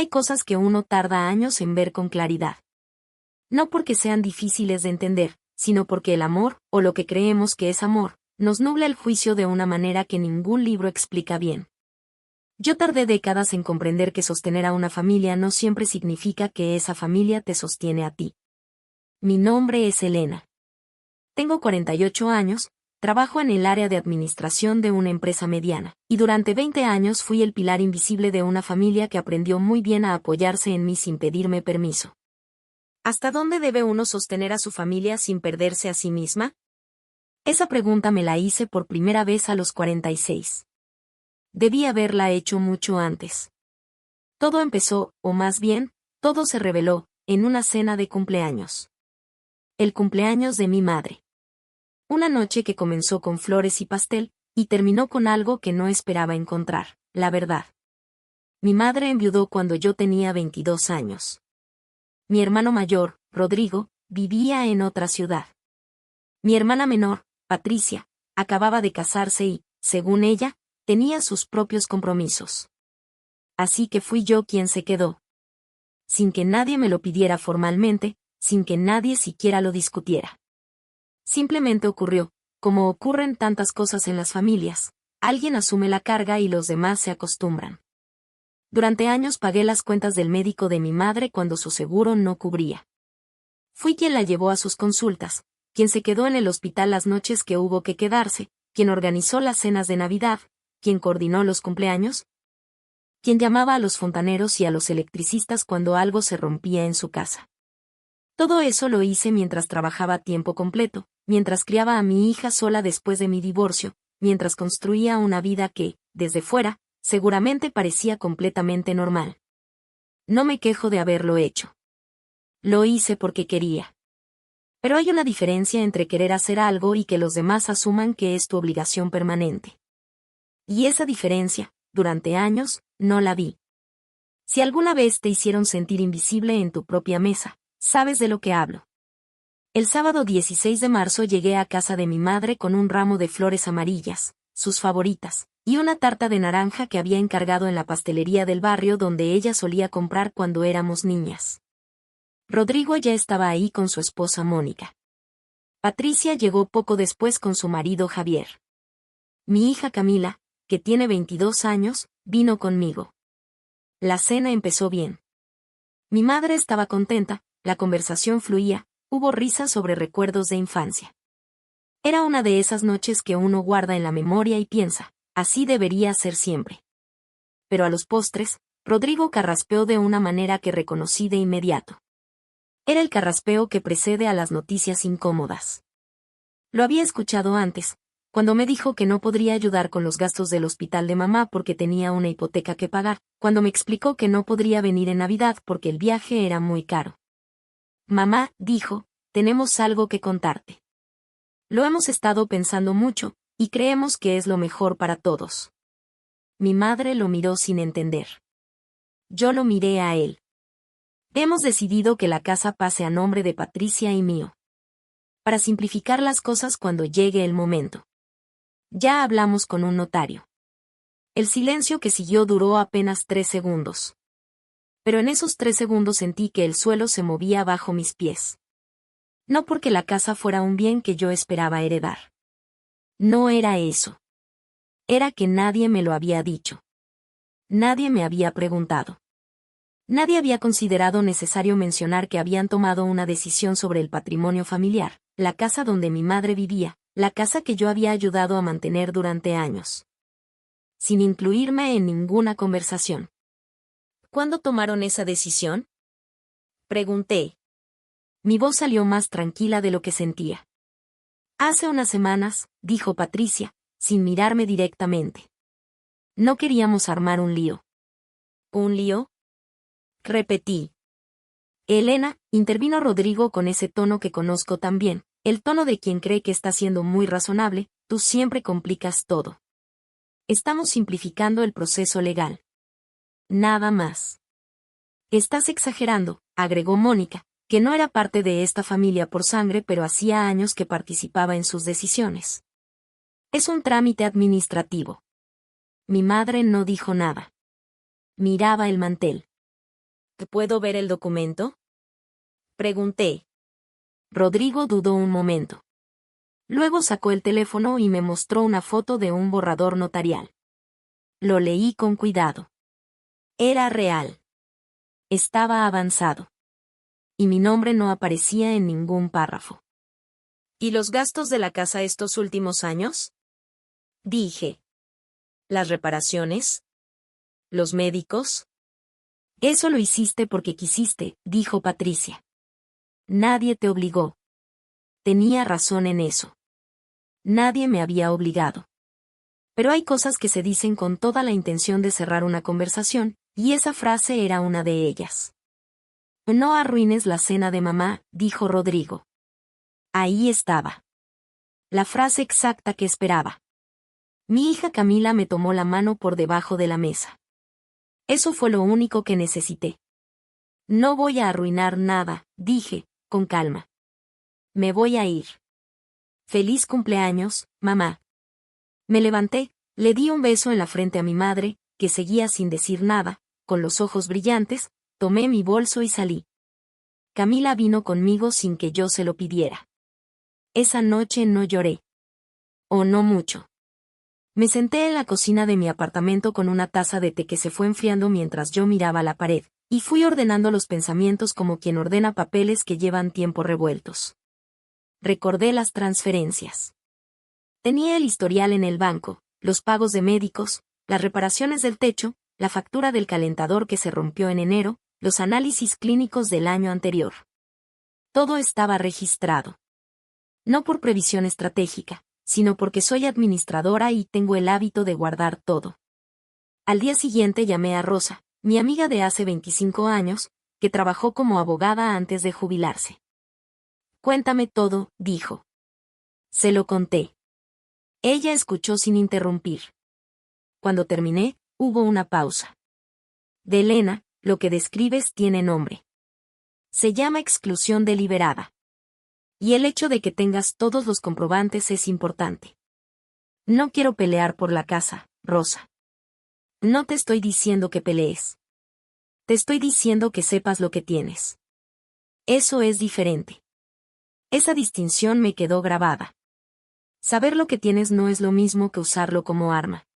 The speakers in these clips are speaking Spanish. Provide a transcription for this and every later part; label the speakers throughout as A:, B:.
A: Hay cosas que uno tarda años en ver con claridad. No porque sean difíciles de entender, sino porque el amor, o lo que creemos que es amor, nos nubla el juicio de una manera que ningún libro explica bien. Yo tardé décadas en comprender que sostener a una familia no siempre significa que esa familia te sostiene a ti. Mi nombre es Elena. Tengo 48 años, trabajo en el área de administración de una empresa mediana, y durante 20 años fui el pilar invisible de una familia que aprendió muy bien a apoyarse en mí sin pedirme permiso. ¿Hasta dónde debe uno sostener a su familia sin perderse a sí misma? Esa pregunta me la hice por primera vez a los 46. Debí haberla hecho mucho antes. Todo empezó, o más bien, todo se reveló, en una cena de cumpleaños. El cumpleaños de mi madre. Una noche que comenzó con flores y pastel, y terminó con algo que no esperaba encontrar, la verdad. Mi madre enviudó cuando yo tenía 22 años. Mi hermano mayor, Rodrigo, vivía en otra ciudad. Mi hermana menor, Patricia, acababa de casarse y, según ella, tenía sus propios compromisos. Así que fui yo quien se quedó. Sin que nadie me lo pidiera formalmente, sin que nadie siquiera lo discutiera. Simplemente ocurrió, como ocurren tantas cosas en las familias, alguien asume la carga y los demás se acostumbran. Durante años pagué las cuentas del médico de mi madre cuando su seguro no cubría. Fui quien la llevó a sus consultas, quien se quedó en el hospital las noches que hubo que quedarse, quien organizó las cenas de Navidad, quien coordinó los cumpleaños, quien llamaba a los fontaneros y a los electricistas cuando algo se rompía en su casa. Todo eso lo hice mientras trabajaba a tiempo completo, mientras criaba a mi hija sola después de mi divorcio, mientras construía una vida que, desde fuera, seguramente parecía completamente normal. No me quejo de haberlo hecho. Lo hice porque quería. Pero hay una diferencia entre querer hacer algo y que los demás asuman que es tu obligación permanente. Y esa diferencia, durante años, no la vi. Si alguna vez te hicieron sentir invisible en tu propia mesa, sabes de lo que hablo. El sábado 16 de marzo llegué a casa de mi madre con un ramo de flores amarillas, sus favoritas, y una tarta de naranja que había encargado en la pastelería del barrio donde ella solía comprar cuando éramos niñas. Rodrigo ya estaba ahí con su esposa Mónica. Patricia llegó poco después con su marido Javier. Mi hija Camila, que tiene 22 años, vino conmigo. La cena empezó bien. Mi madre estaba contenta, la conversación fluía, hubo risas sobre recuerdos de infancia. Era una de esas noches que uno guarda en la memoria y piensa, así debería ser siempre. Pero a los postres, Rodrigo carraspeó de una manera que reconocí de inmediato. Era el carraspeo que precede a las noticias incómodas. Lo había escuchado antes, cuando me dijo que no podría ayudar con los gastos del hospital de mamá porque tenía una hipoteca que pagar, cuando me explicó que no podría venir en Navidad porque el viaje era muy caro. Mamá, dijo, tenemos algo que contarte. Lo hemos estado pensando mucho, y creemos que es lo mejor para todos. Mi madre lo miró sin entender. Yo lo miré a él. Hemos decidido que la casa pase a nombre de Patricia y mío. Para simplificar las cosas cuando llegue el momento. Ya hablamos con un notario. El silencio que siguió duró apenas 3 segundos. Pero en esos 3 segundos sentí que el suelo se movía bajo mis pies. No porque la casa fuera un bien que yo esperaba heredar. No era eso. Era que nadie me lo había dicho. Nadie me había preguntado. Nadie había considerado necesario mencionar que habían tomado una decisión sobre el patrimonio familiar, la casa donde mi madre vivía, la casa que yo había ayudado a mantener durante años. Sin incluirme en ninguna conversación. ¿Cuándo tomaron esa decisión? Pregunté. Mi voz salió más tranquila de lo que sentía. Hace unas semanas, dijo Patricia, sin mirarme directamente. No queríamos armar un lío. ¿Un lío? Repetí. Elena, intervino Rodrigo con ese tono que conozco tan bien, el tono de quien cree que está siendo muy razonable, tú siempre complicas todo. Estamos simplificando el proceso legal. Nada más. Estás exagerando, agregó Mónica, que no era parte de esta familia por sangre pero hacía años que participaba en sus decisiones. Es un trámite administrativo. Mi madre no dijo nada. Miraba el mantel. ¿Te puedo ver el documento? Pregunté. Rodrigo dudó un momento. Luego sacó el teléfono y me mostró una foto de un borrador notarial. Lo leí con cuidado. Era real. Estaba avanzado. Y mi nombre no aparecía en ningún párrafo. ¿Y los gastos de la casa estos últimos años? Dije. ¿Las reparaciones? ¿Los médicos? Eso lo hiciste porque quisiste, dijo Patricia. Nadie te obligó. Tenía razón en eso. Nadie me había obligado. Pero hay cosas que se dicen con toda la intención de cerrar una conversación, y esa frase era una de ellas. No arruines la cena de mamá, dijo Rodrigo. Ahí estaba. La frase exacta que esperaba. Mi hija Camila me tomó la mano por debajo de la mesa. Eso fue lo único que necesité. No voy a arruinar nada, dije, con calma. Me voy a ir. Feliz cumpleaños, mamá. Me levanté, le di un beso en la frente a mi madre, que seguía sin decir nada, con los ojos brillantes, tomé mi bolso y salí. Camila vino conmigo sin que yo se lo pidiera. Esa noche no lloré. O no mucho. Me senté en la cocina de mi apartamento con una taza de té que se fue enfriando mientras yo miraba la pared, y fui ordenando los pensamientos como quien ordena papeles que llevan tiempo revueltos. Recordé las transferencias. Tenía el historial en el banco, los pagos de médicos, las reparaciones del techo, la factura del calentador que se rompió en enero, los análisis clínicos del año anterior. Todo estaba registrado. No por previsión estratégica, sino porque soy administradora y tengo el hábito de guardar todo. Al día siguiente llamé a Rosa, mi amiga de hace 25 años, que trabajó como abogada antes de jubilarse. Cuéntame todo, dijo. Se lo conté. Ella escuchó sin interrumpir. Cuando terminé, hubo una pausa. De Elena, lo que describes tiene nombre. Se llama exclusión deliberada. Y el hecho de que tengas todos los comprobantes es importante. No quiero pelear por la casa, Rosa. No te estoy diciendo que pelees. Te estoy diciendo que sepas lo que tienes. Eso es diferente. Esa distinción me quedó grabada. Saber lo que tienes no es lo mismo que usarlo como arma.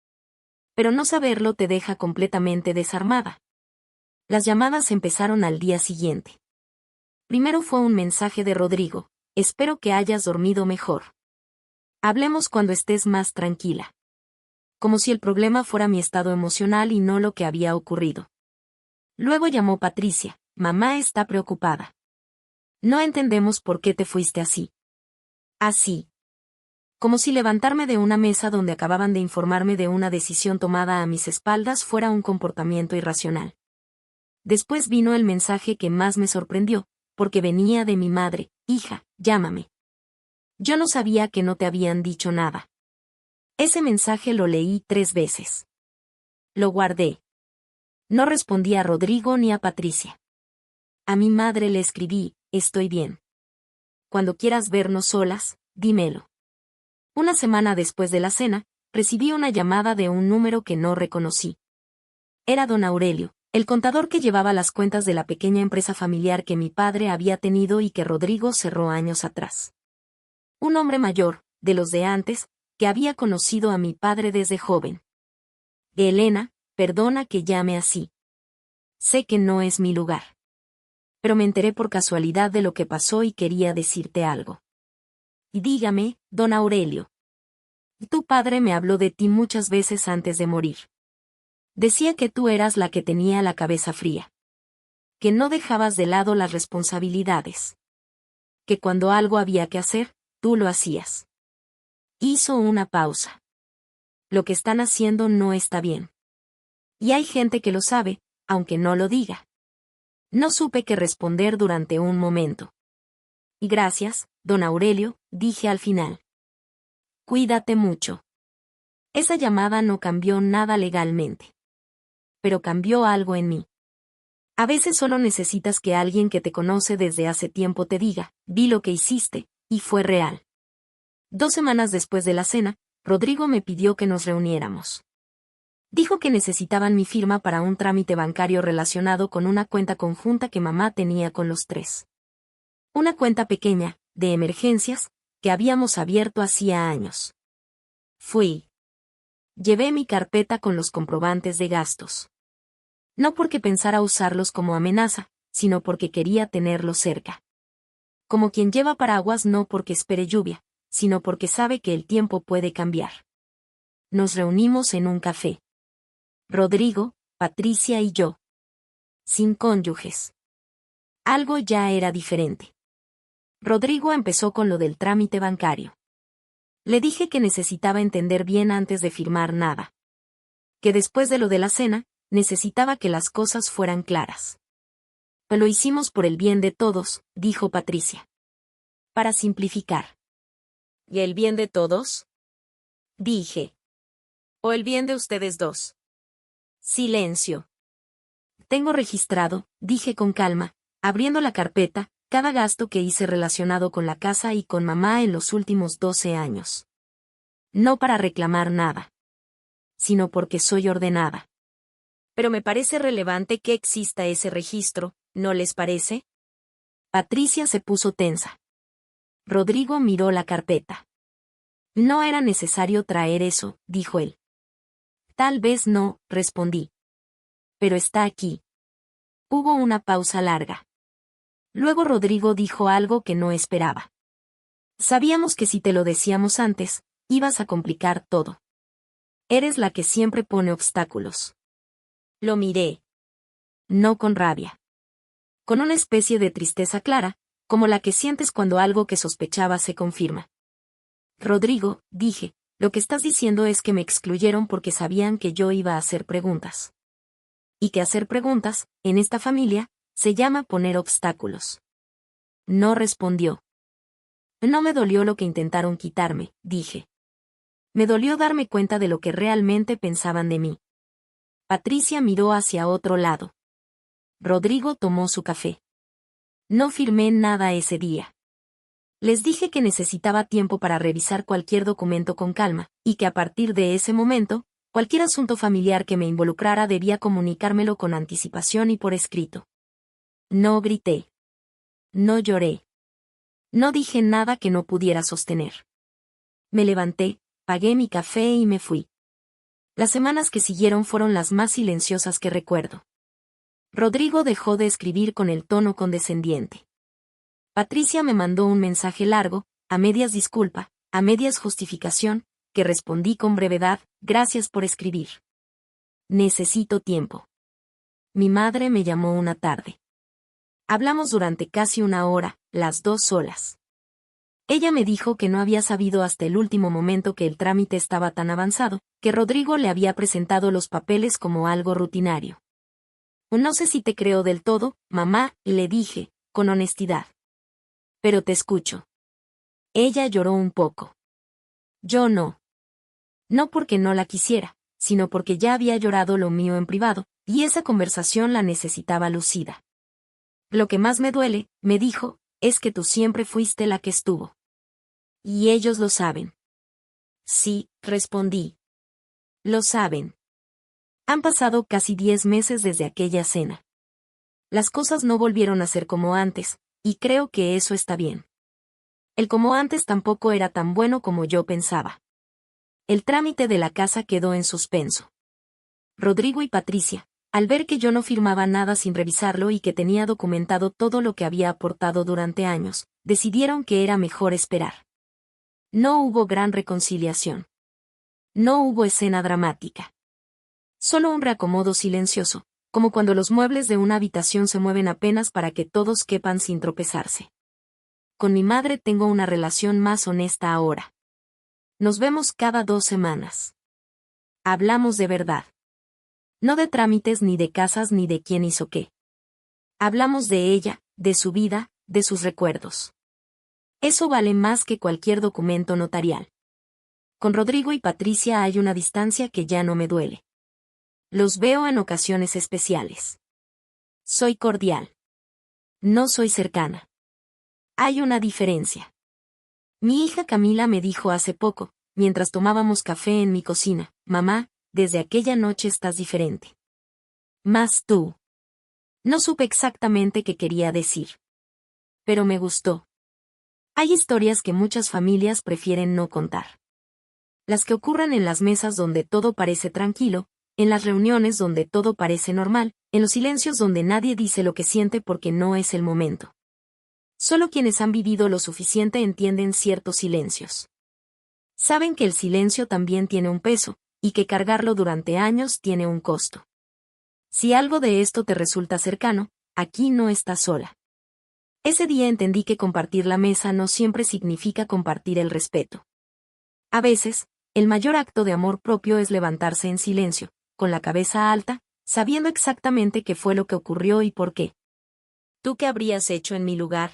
A: Pero no saberlo te deja completamente desarmada. Las llamadas empezaron al día siguiente. Primero fue un mensaje de Rodrigo. Espero que hayas dormido mejor. Hablemos cuando estés más tranquila. Como si el problema fuera mi estado emocional y no lo que había ocurrido. Luego llamó Patricia. Mamá está preocupada. No entendemos por qué te fuiste así. Así. Como si levantarme de una mesa donde acababan de informarme de una decisión tomada a mis espaldas fuera un comportamiento irracional. Después vino el mensaje que más me sorprendió, porque venía de mi madre. Hija, llámame. Yo no sabía que no te habían dicho nada. Ese mensaje lo leí 3 veces. Lo guardé. No respondí a Rodrigo ni a Patricia. A mi madre le escribí, estoy bien. Cuando quieras vernos solas, dímelo. Una semana después de la cena, recibí una llamada de un número que no reconocí. Era don Aurelio, el contador que llevaba las cuentas de la pequeña empresa familiar que mi padre había tenido y que Rodrigo cerró años atrás. Un hombre mayor, de los de antes, que había conocido a mi padre desde joven. Elena, perdona que llame así. Sé que no es mi lugar. Pero me enteré por casualidad de lo que pasó y quería decirte algo. Dígame, don Aurelio. Tu padre me habló de ti muchas veces antes de morir. Decía que tú eras la que tenía la cabeza fría. Que no dejabas de lado las responsabilidades. Que cuando algo había que hacer, tú lo hacías. Hizo una pausa. Lo que están haciendo no está bien. Y hay gente que lo sabe, aunque no lo diga. No supe qué responder durante un momento. Y gracias, don Aurelio, dije al final. Cuídate mucho. Esa llamada no cambió nada legalmente. Pero cambió algo en mí. A veces solo necesitas que alguien que te conoce desde hace tiempo te diga, vi lo que hiciste, y fue real. 2 semanas después de la cena, Rodrigo me pidió que nos reuniéramos. Dijo que necesitaban mi firma para un trámite bancario relacionado con una cuenta conjunta que mamá tenía con los tres. Una cuenta pequeña, de emergencias, que habíamos abierto hacía años. Fui. Llevé mi carpeta con los comprobantes de gastos. No porque pensara usarlos como amenaza, sino porque quería tenerlos cerca. Como quien lleva paraguas no porque espere lluvia, sino porque sabe que el tiempo puede cambiar. Nos reunimos en un café. Rodrigo, Patricia y yo. Sin cónyuges. Algo ya era diferente. Rodrigo empezó con lo del trámite bancario. Le dije que necesitaba entender bien antes de firmar nada. Que después de lo de la cena, necesitaba que las cosas fueran claras. Lo hicimos por el bien de todos, dijo Patricia. Para simplificar. ¿Y el bien de todos? Dije. ¿O el bien de ustedes dos? Silencio. Tengo registrado, dije con calma, abriendo la carpeta, cada gasto que hice relacionado con la casa y con mamá en los últimos 12 años. No para reclamar nada, sino porque soy ordenada. Pero me parece relevante que exista ese registro, ¿no les parece? Patricia se puso tensa. Rodrigo miró la carpeta. No era necesario traer eso, dijo él. Tal vez no, respondí. Pero está aquí. Hubo una pausa larga. Luego Rodrigo dijo algo que no esperaba. Sabíamos que si te lo decíamos antes, ibas a complicar todo. Eres la que siempre pone obstáculos. Lo miré. No con rabia. Con una especie de tristeza clara, como la que sientes cuando algo que sospechabas se confirma. Rodrigo, dije, lo que estás diciendo es que me excluyeron porque sabían que yo iba a hacer preguntas. Y que hacer preguntas, en esta familia, se llama poner obstáculos. No respondió. No me dolió lo que intentaron quitarme, dije. Me dolió darme cuenta de lo que realmente pensaban de mí. Patricia miró hacia otro lado. Rodrigo tomó su café. No firmé nada ese día. Les dije que necesitaba tiempo para revisar cualquier documento con calma, y que a partir de ese momento, cualquier asunto familiar que me involucrara debía comunicármelo con anticipación y por escrito. No grité. No lloré. No dije nada que no pudiera sostener. Me levanté, pagué mi café y me fui. Las semanas que siguieron fueron las más silenciosas que recuerdo. Rodrigo dejó de escribir con el tono condescendiente. Patricia me mandó un mensaje largo, a medias disculpa, a medias justificación, que respondí con brevedad, gracias por escribir. Necesito tiempo. Mi madre me llamó una tarde. Hablamos durante casi una hora, las dos solas. Ella me dijo que no había sabido hasta el último momento que el trámite estaba tan avanzado, que Rodrigo le había presentado los papeles como algo rutinario. No sé si te creo del todo, mamá, le dije, con honestidad. Pero te escucho. Ella lloró un poco. Yo no. No porque no la quisiera, sino porque ya había llorado lo mío en privado, y esa conversación la necesitaba lucida. Lo que más me duele, me dijo, es que tú siempre fuiste la que estuvo. Y ellos lo saben. Sí, respondí. Lo saben. Han pasado casi 10 meses desde aquella cena. Las cosas no volvieron a ser como antes, y creo que eso está bien. El como antes tampoco era tan bueno como yo pensaba. El trámite de la casa quedó en suspenso. Rodrigo y Patricia, al ver que yo no firmaba nada sin revisarlo y que tenía documentado todo lo que había aportado durante años, decidieron que era mejor esperar. No hubo gran reconciliación. No hubo escena dramática. Solo un reacomodo silencioso, como cuando los muebles de una habitación se mueven apenas para que todos quepan sin tropezarse. Con mi madre tengo una relación más honesta ahora. Nos vemos cada 2 semanas. Hablamos de verdad. No de trámites ni de casas ni de quién hizo qué. Hablamos de ella, de su vida, de sus recuerdos. Eso vale más que cualquier documento notarial. Con Rodrigo y Patricia hay una distancia que ya no me duele. Los veo en ocasiones especiales. Soy cordial. No soy cercana. Hay una diferencia. Mi hija Camila me dijo hace poco, mientras tomábamos café en mi cocina, mamá, desde aquella noche estás diferente. Más tú. No supe exactamente qué quería decir. Pero me gustó. Hay historias que muchas familias prefieren no contar. Las que ocurren en las mesas donde todo parece tranquilo, en las reuniones donde todo parece normal, en los silencios donde nadie dice lo que siente porque no es el momento. Solo quienes han vivido lo suficiente entienden ciertos silencios. Saben que el silencio también tiene un peso, y que cargarlo durante años tiene un costo. Si algo de esto te resulta cercano, aquí no estás sola. Ese día entendí que compartir la mesa no siempre significa compartir el respeto. A veces, el mayor acto de amor propio es levantarse en silencio, con la cabeza alta, sabiendo exactamente qué fue lo que ocurrió y por qué. ¿Tú qué habrías hecho en mi lugar?